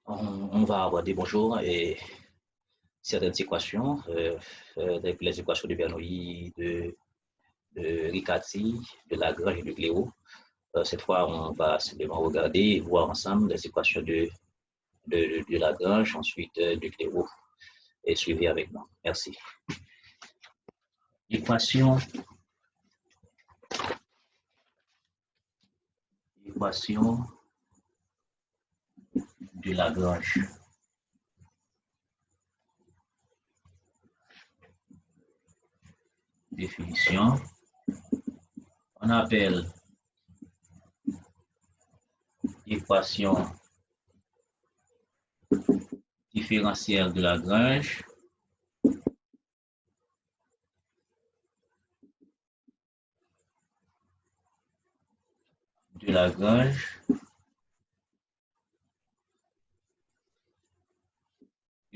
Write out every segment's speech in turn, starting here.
On va aborder, bonjour, et certaines équations, les équations de Bernoulli, de Riccati, de Lagrange et de Cléo. Cette fois, on va simplement regarder et voir ensemble les équations de Lagrange, ensuite de Cléo, et suivez avec moi. Merci. Équation de Lagrange. Définition. On appelle équation différentielle de Lagrange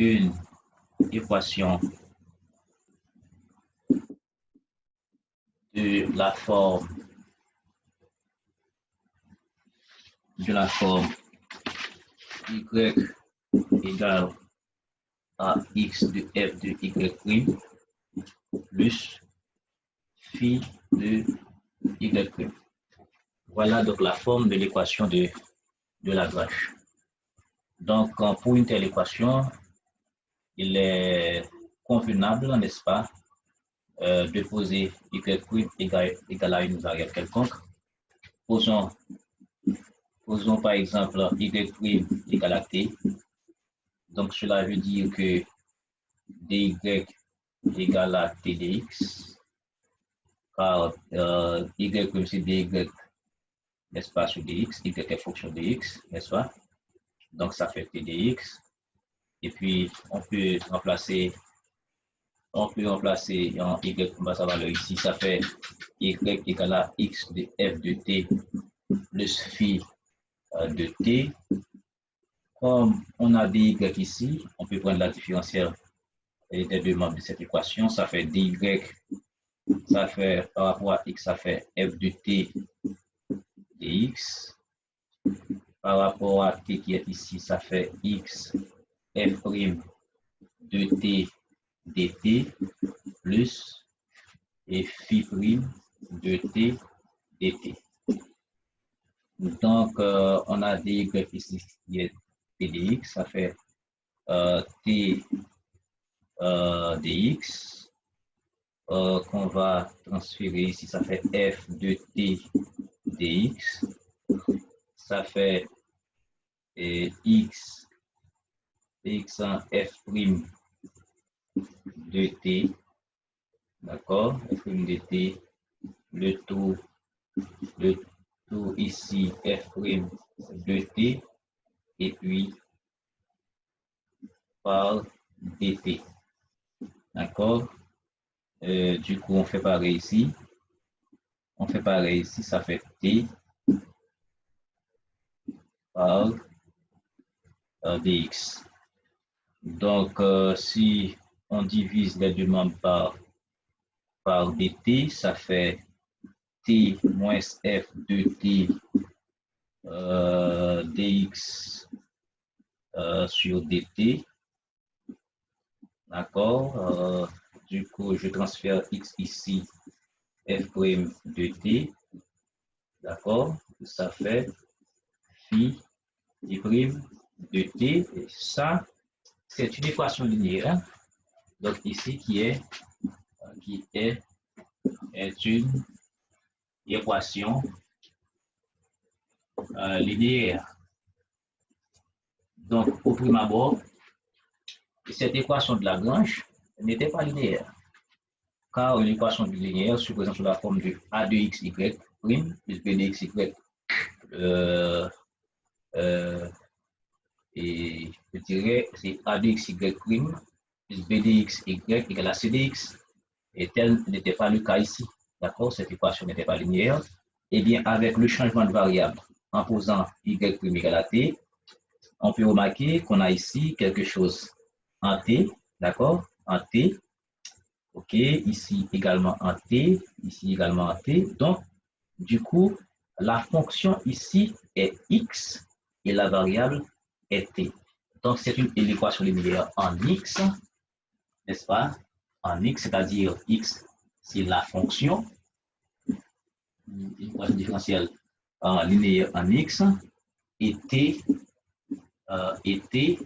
une équation de la forme y égale à x de f de y' plus phi de y'. Voilà donc la forme de l'équation de Lagrange. Donc, pour une telle équation, il est convenable, n'est-ce pas, de poser y' égale à une variable quelconque. Posons par exemple y' égale à t. Donc, cela veut dire que dy égale à t dx, car y' c'est dy, n'est-ce pas, sur dx, y est fonction de x, n'est-ce pas? Donc, ça fait t dx. Et puis, on peut remplacer en y comme sa valeur ici, ça fait y égale à x de f de t plus phi de t. Comme on a dy ici, on peut prendre la différentielle des deux membres de cette équation. Ça fait dy, ça fait par rapport à x, ça fait f de t dx. Par rapport à t qui est ici, ça fait x f' de t dt plus et phi' de t dt. Donc, on a dy ici qui est t dx, ça fait t dx qu'on va transférer ici, ça fait f de t dx, ça fait x en f' de t, d'accord, f' de t, le tout ici f' de t, et puis par dt, d'accord. Du coup, on fait pareil ici. Ça fait t par dx. Donc, si on divise les deux membres par dt, ça fait t moins f de t dx sur dt. D'accord. Du coup, je transfère x ici, f' de t. D'accord. Ça fait phi de t. Et ça, c'est une équation linéaire. Donc, ici, qui est une équation linéaire. Donc, au prime abord, cette équation de Lagrange n'était pas linéaire, car une équation linéaire se présente sous la forme de a de x y prime plus b de x y et je dirais c'est a de x y prime plus b de x y égale à c de x, et tel n'était pas le cas ici, d'accord. Cette équation n'était pas linéaire. Et bien, avec le changement de variable en posant y' égale à t, on peut remarquer qu'on a ici quelque chose en t, d'accord, en t, ok, ici également en t, ici également en t. Donc, du coup, la fonction ici est x et la variable est t. Donc, c'est une équation linéaire en x, n'est-ce pas? En x, c'est-à-dire x, c'est la fonction, une équation différentielle linéaire en x, et t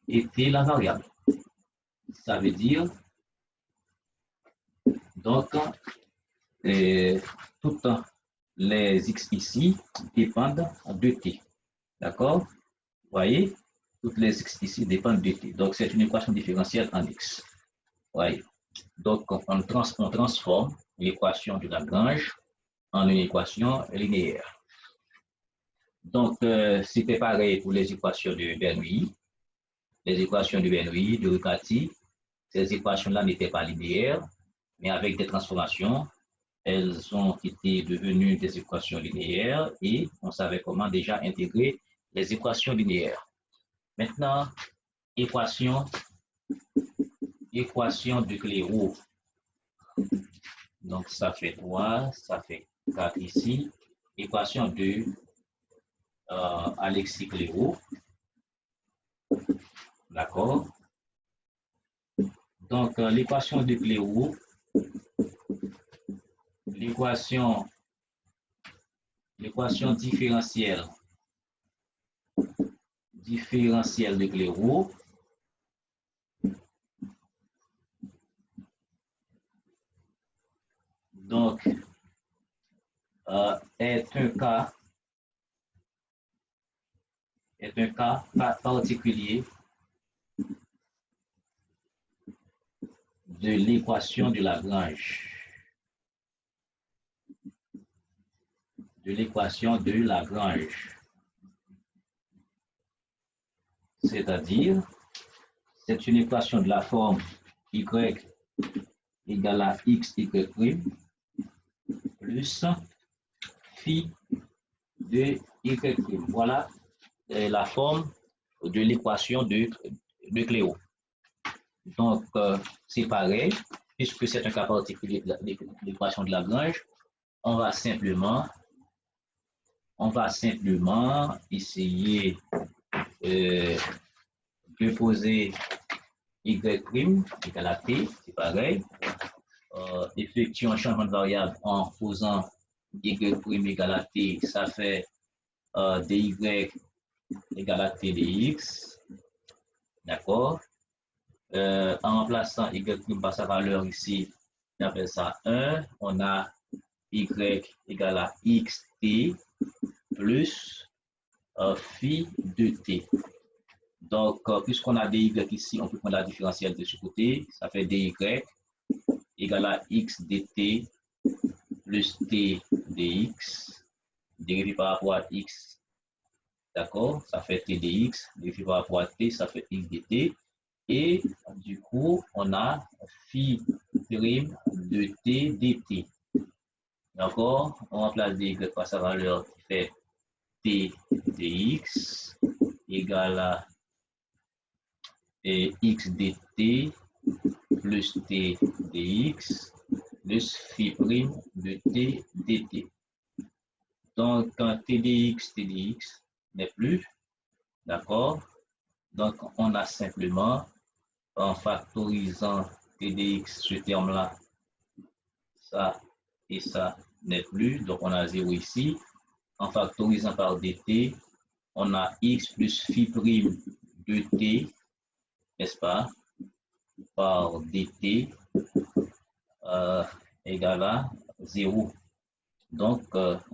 était la variable. Ça veut dire, donc, toutes les x ici dépendent de t. D'accord? Vous voyez? Toutes les x ici dépendent de t. Donc, c'est une équation différentielle en x. Vous voyez? Donc, on transforme l'équation de Lagrange en une équation linéaire. Donc, c'était pareil pour les équations de Bernoulli. Les équations de Bernoulli, de Riccati, ces équations-là n'étaient pas linéaires, mais avec des transformations, elles ont été devenues des équations linéaires et on savait comment déjà intégrer les équations linéaires. Maintenant, équation de Clairaut. Donc, ça fait 3, ça fait 4 ici. Équation de Alexis Clairaut. D'accord? Donc, l'équation de Clairaut, l'équation différentielle de Clairaut donc est un cas particulier de l'équation de Lagrange. C'est-à-dire, c'est une équation de la forme y égale à x y' plus phi de y'. Voilà la forme de l'équation de Clairaut. Donc, c'est pareil, puisque c'est un cas particulier de l'équation de Lagrange, on va simplement essayer de poser y' égale à t, c'est pareil. Effectuer un changement de variable en posant y' égale à t, ça fait dy égale à t dx. D'accord? En remplaçant y' par sa valeur ici, on appelle ça 1. On a y égale à xt plus phi de t. Donc, puisqu'on a dy ici, on peut prendre la différentielle de ce côté. Ça fait dy égale à x dt plus t dx, dérivé par rapport à x. D'accord? Ça fait t dx, dérivé par rapport à t, ça fait x dt. Et du coup, on a phi prime de t dt. D'accord? On remplace dy par sa valeur qui fait t dx égale à x dt plus t dx plus phi prime de t dt. Donc, t dx n'est plus. D'accord? Donc, on a simplement, en factorisant t dx, ce terme-là, ça et ça n'est plus. Donc, on a 0 ici. En factorisant par dt, on a x plus phi prime de t, n'est-ce pas, par dt égale à 0. Donc,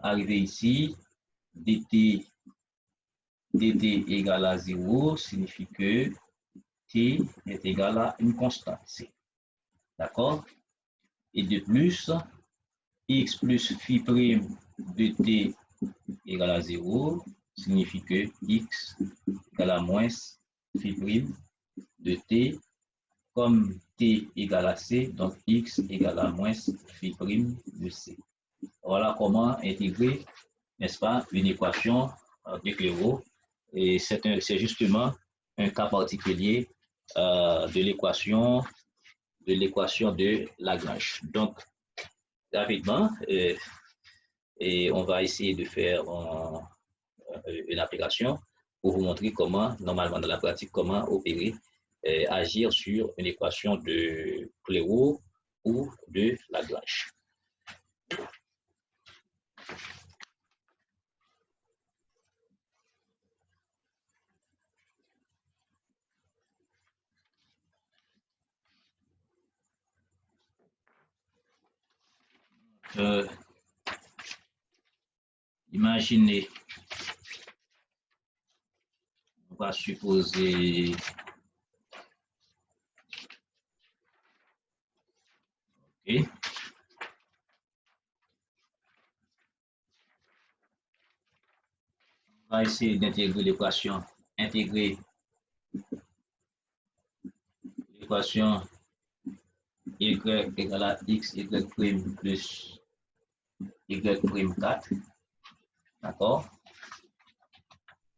arrivé ici, dt égale à 0 signifie que t est égal à une constante c. D'accord? Et de plus, x plus phi prime de t égale à 0 signifie que x égale à moins phi prime de t. Comme t égale à c, donc x égale à moins phi prime de c. Voilà comment intégrer, n'est-ce pas, une équation de Clairaut. Et c'est justement un cas particulier de l'équation de Lagrange. Donc, rapidement, et on va essayer de faire une application. pour vous montrer comment, normalement dans la pratique, comment opérer, agir sur une équation de Clairaut ou de Lagrange. Imaginez, on va supposer OK. On va essayer d'intégrer l'équation, intégrer l'équation y égale à x, y prime plus y prime 4. D'accord?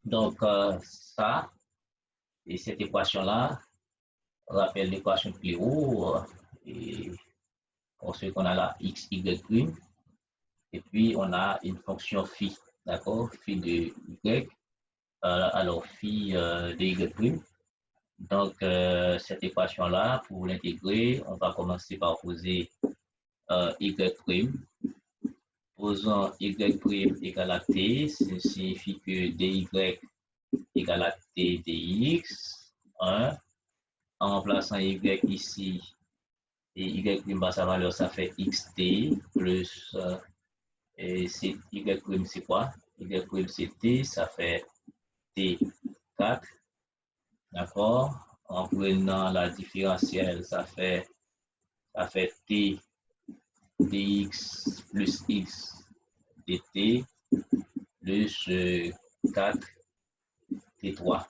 Donc, ça, et cette équation-là, rappelle l'équation de Clairaut, et ensuite on a la x, y prime, et puis on a une fonction phi, d'accord? Phi de y, alors phi de y prime. Donc, cette équation-là, pour l'intégrer, on va commencer par poser y prime. Posons y prime égale à t, ça signifie que dy égale à t dx, 1. En remplaçant y ici, et y prime par sa valeur, ça fait xt plus, et y prime c'est quoi? Y prime c'est t, ça fait t4, d'accord? En prenant la différentielle, ça fait t dx plus x dt plus 4 t3.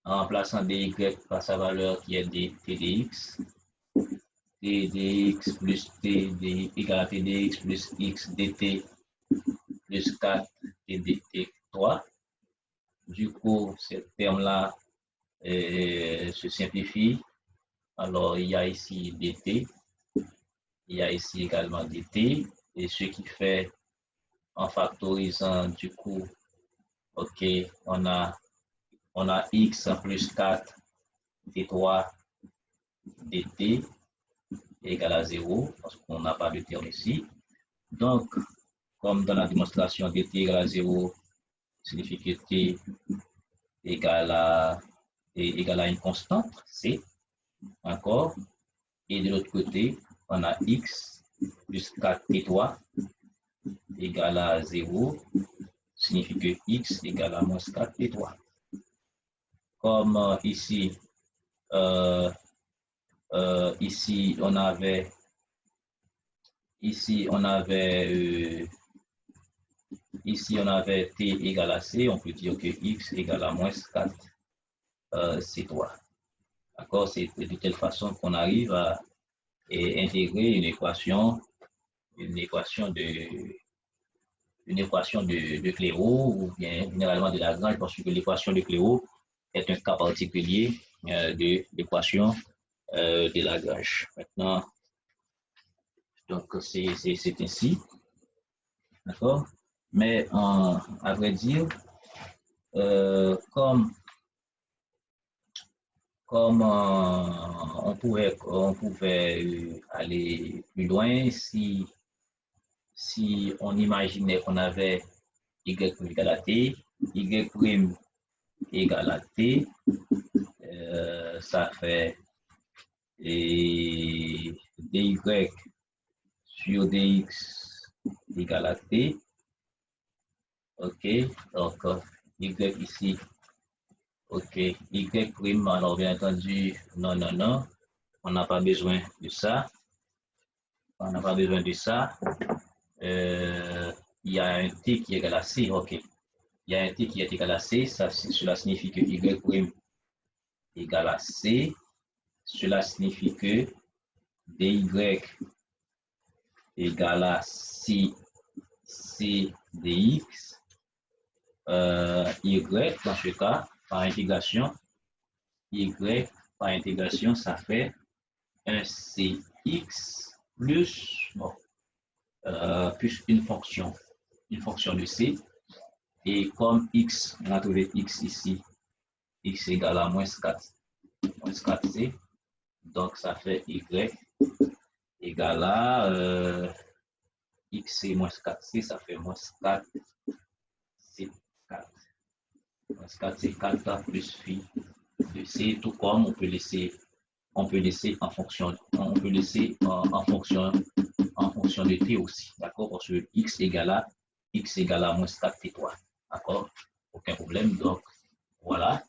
En remplaçant dy par sa valeur qui est tdx, tdx plus t égale à tdx plus x dt plus 4 tdt3. Du coup, ce terme-là se simplifie. Alors, il y a ici dt, il y a ici également dt, et ce qui fait, en factorisant, du coup, OK, on a x plus 4 t3 dt égale à 0, parce qu'on n'a pas de terme ici. Donc, comme dans la démonstration, dt égale à 0 signifie que t égale à une constante, c, encore. Et de l'autre côté, on a x plus 4t3 égale à 0, signifie que x égale à moins 4t3. Comme ici, ici on avait t égale à c, on peut dire que x égale à moins 4 c3. D'accord? C'est de telle façon qu'on arrive à intégrer une équation de Clairaut, ou bien généralement de Lagrange, parce que l'équation de Clairaut est un cas particulier de l'équation de Lagrange. Maintenant, donc c'est ainsi, d'accord? Mais à vrai dire, comme on pouvait aller plus loin si on imaginait qu'on avait y égale à t, y prime égale à t, ça fait dy sur dx égale à t. OK, donc y ici, OK, y prime, alors bien entendu, non, on n'a pas besoin de ça. On n'a pas besoin de ça. Il y a un t qui est égal à c, OK. Il y a un t qui est égal à c, cela signifie que y prime égale à c. Cela signifie que dy égale à c dx. Y, dans ce cas, par intégration, y par intégration, ça fait un cx plus, plus une fonction de c, Et comme x, on a trouvé x ici, x égale à moins 4c, donc ça fait y égale à x et moins 4c, ça fait moins 4c4. Moins 4c4 plus phi de c, tout comme on peut laisser en fonction, en fonction de t aussi, d'accord? Parce que x égale à moins 4t3, d'accord? Aucun problème. Donc, voilà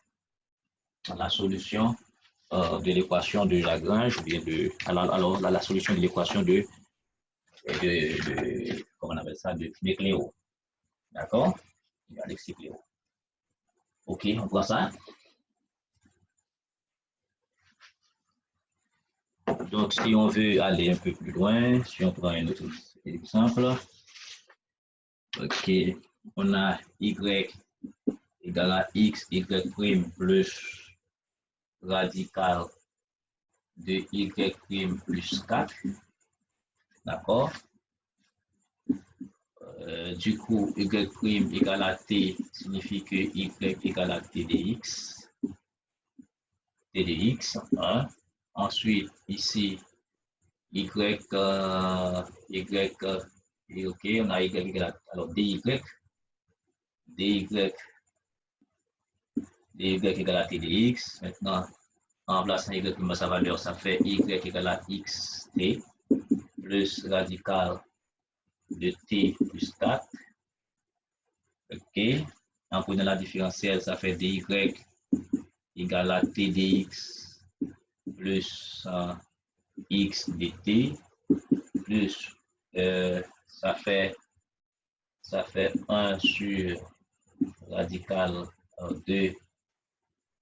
la solution de l'équation de Lagrange, ou bien alors la solution de l'équation de comment on appelle ça, de Cléo, d'accord? Alexis Cléo. Ok, on voit ça. Donc, si on veut aller un peu plus loin, si on prend un autre exemple, ok, on a y égale à x, y' plus radical de y' plus 4, d'accord? Du coup, y' égale à t signifie que y égale à t de x, hein? Ensuite, ici, y, ok, on a y égale à, alors dy égale à t dx. Maintenant, en remplaçant y par sa valeur, ça fait y égale à xt plus radical de t plus 4. Ok. En prenant la différentielle, ça fait dy égale à t dx plus x dt plus ça fait 1 sur radical 2,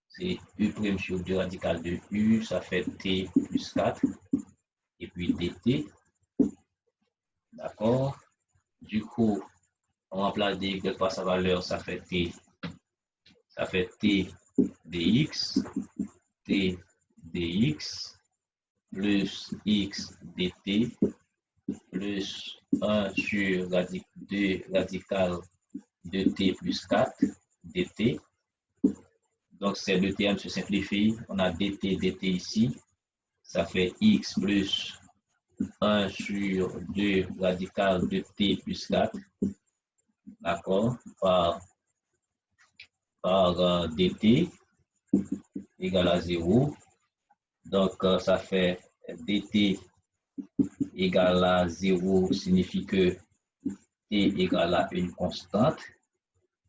c'est u' sur 2 radical de u, ça fait t plus 4, et puis dt, d'accord? Du coup, on remplace dy par sa valeur, ça fait t dx, t dx, plus x dt, plus 1 sur 2 radical de t plus 4 dt. Donc, ces deux termes se simplifient. On a dt ici. Ça fait x plus 1 sur 2 radical de t plus 4. D'accord? Par dt égale à 0. Donc, ça fait dt égale à 0 signifie que t égale à une constante.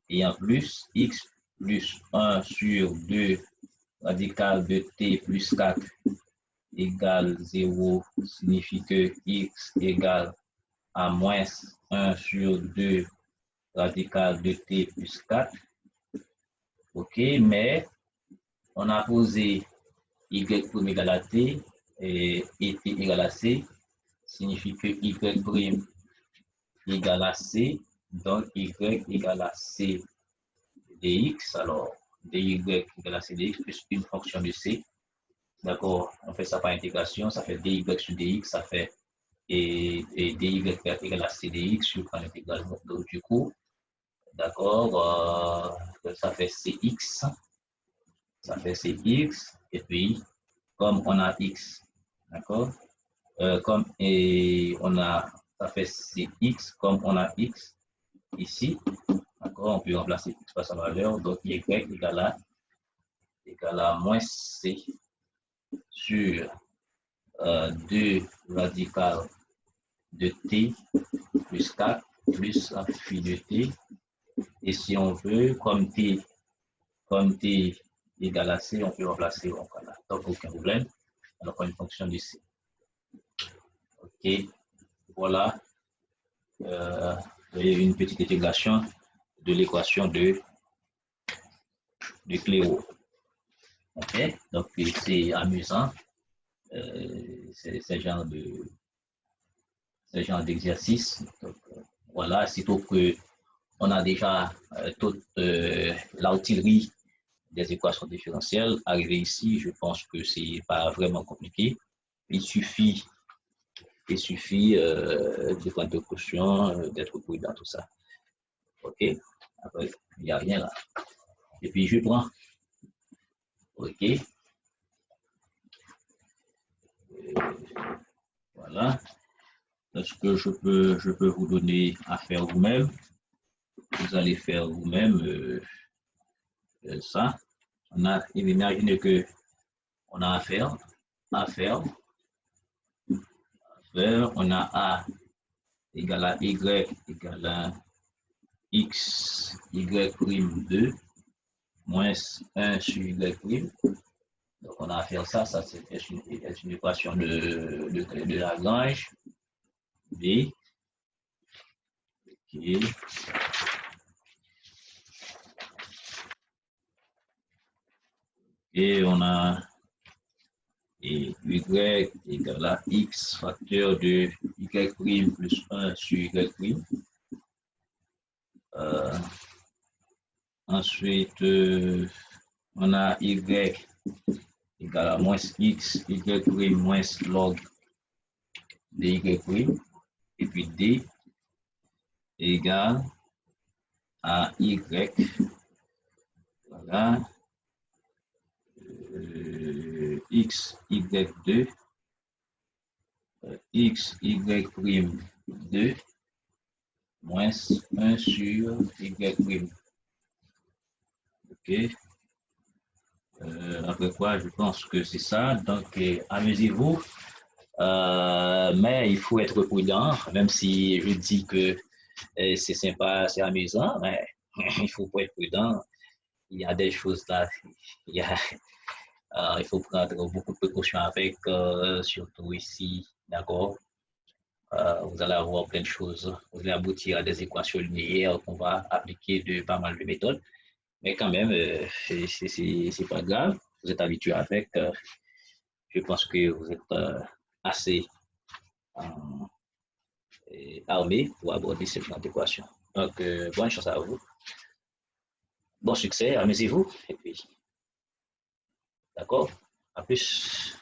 Et en plus, x plus 1 sur 2 radical de t plus 4 égale 0 signifie que x égale à moins 1 sur 2 radical de t plus 4. Ok, mais on a posé y prime égale à t et t égale à c, signifie que y prime égale à c, donc y égale à c dx. Alors, dy égale à c dx plus une fonction de c. D'accord, on fait ça par intégration, ça fait dy sur dx, ça fait et dy égale à c dx sur l'intégrale. Donc, du coup, d'accord, ça fait cx, et puis, comme on a x, d'accord, ça fait cx, comme on a x ici, d'accord, on peut remplacer x par sa valeur, donc y égale à moins c sur 2 radical de t plus 4 plus phi de t. Et si on veut, comme t égale à c, on peut remplacer, donc aucun problème. Alors, on a une fonction de c. Ok, voilà une petite intégration de l'équation de Cléo. Ok, donc c'est amusant, ce genre d'exercice. Voilà, sitôt que on a déjà toute l'artillerie des équations différentielles. Arrivé ici, je pense que c'est pas vraiment compliqué. Il suffit de prendre précaution, d'être prudent, tout ça. OK? Après, il n'y a rien là. Et puis, je prends. OK. Voilà. Est-ce que je peux vous donner à faire vous-même? Vous allez faire vous-même ça. Imaginez que on a à faire, on a A égale à Y égale à X, Y prime 2, moins 1 sur Y prime. Donc, on a à faire ça, c'est une équation de Lagrange. B, okay. Et on a y égale à x facteur de y prime plus 1 sur y prime. Ensuite, on a y égale à moins x, y prime moins log de y prime. Et puis d égale à y, voilà, x, y2, x, y prime 2, moins 1 sur y prime. OK. Après quoi, je pense que c'est ça. Donc, amusez-vous. Mais il faut être prudent, même si je dis que c'est sympa, c'est amusant, mais il faut pas être prudent. Il y a des choses là, il faut prendre beaucoup de précautions avec, surtout ici, d'accord? Vous allez avoir plein de choses, vous allez aboutir à des équations linéaires qu'on va appliquer de pas mal de méthodes, mais quand même, c'est pas grave, vous êtes habitué avec, je pense que vous êtes assez armé pour aborder cette équation. Donc, bonne chance à vous, bon succès, amusez-vous, et puis, d'accord? À plus.